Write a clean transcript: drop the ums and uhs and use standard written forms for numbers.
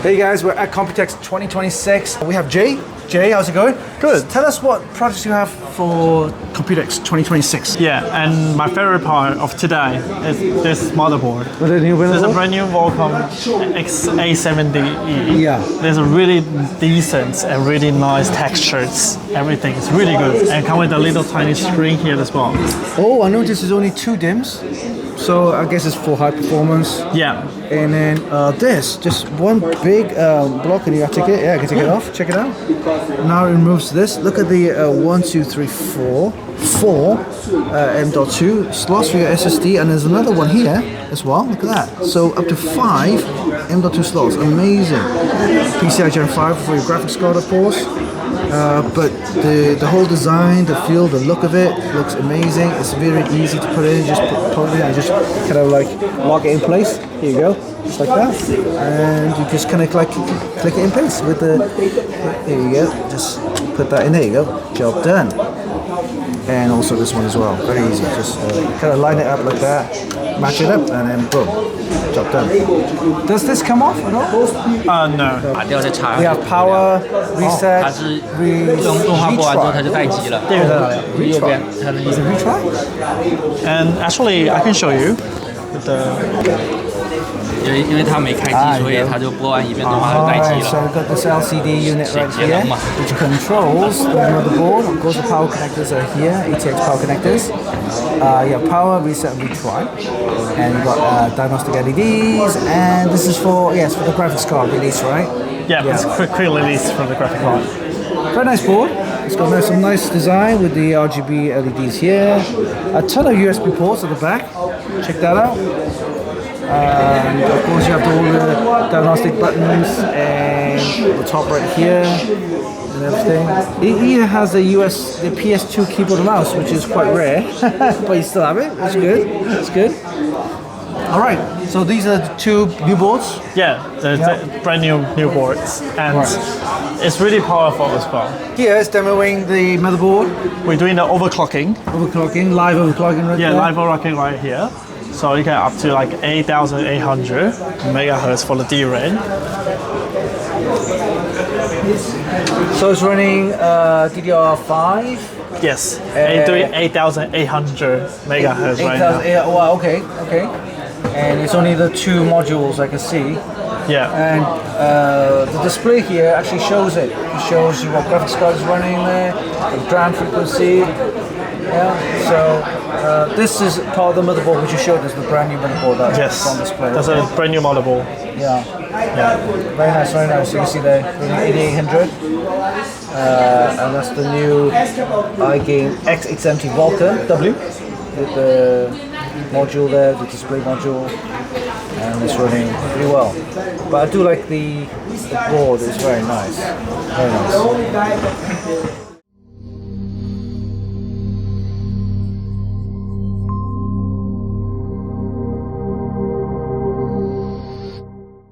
Hey guys, we're at Computex 2026. We have Jay. Jay, how's it going? Good. Tell us what projects you have for Computex 2026. Yeah, and my favorite part of today is this motherboard. With the new There's a motherboard? brand new Vulcan X870E. Yeah. There's a really decent and really nice textures. Everything is really good. And come with a little tiny screen here as well. Oh, I noticed there's only 2 DIMMs. So I guess it's for high performance. Yeah. And then this, just one big block, and you have to take it. Yeah, I can take it off. Check it out. Now it removes this. Look at the 1, 2, 3, 4 M.2 slots for your SSD, and there's another one here as well. Look at that. So up to 5 M.2 slots. Amazing. PCI Gen 5 for your graphics card, of course. But the whole design, the feel, the look of it looks amazing. It's very easy to put in. Just put it in and just kind of like lock it in place. Here you go, just like that. And you just kind of like click it in place with the. There you go. Just put that in. There you go. Job done. And also this one as well. Very easy. Just kind of line it up like that, match it up, and then boom. Job done. Does this come off at all? No. We have power, reset, retry. And actually, I can show you with the. 因为它没开机，所以它就播完一遍动画就待机 So 了。 we've got this LCD unit right here, which controls the motherboard. Of course, the power connectors are here, ATX power connectors. You have power, reset, and retry. And you've got diagnostic LEDs, and this is for, yes, for the graphics card release, right? Yeah, it's quick release from the graphic card. Very nice board. It's got some nice design with the RGB LEDs here. A ton of USB ports at the back. Check that out. And of course you have all the diagnostic buttons and the top right here and everything. It even has the PS2 keyboard and mouse, which is quite rare, but you still have it. That's good. That's good. All right. So these are the 2 new boards. Yeah, the brand new boards, and it's really powerful as well. Here is demoing the motherboard. We're doing the overclocking. Overclocking, live overclocking right there. Yeah, live overclocking right here. So you can up to like 8,800 megahertz for the DRAM. So it's running DDR5. Yes, doing 8,800 megahertz right now. Wow, okay. And it's only the 2 modules I can see. Yeah. And the display here actually shows it. It shows you what graphics card is running there, the RAM frequency. Yeah. So this is part of the motherboard which you showed us, the brand new motherboard that's on display. That's a brand new motherboard. Yeah. Very nice, very nice. You can see there, 8800. And that's the new iGame X870E Vulcan W with the module there, the display module, and it's running pretty well. But I do like the board, it's very nice. Very nice.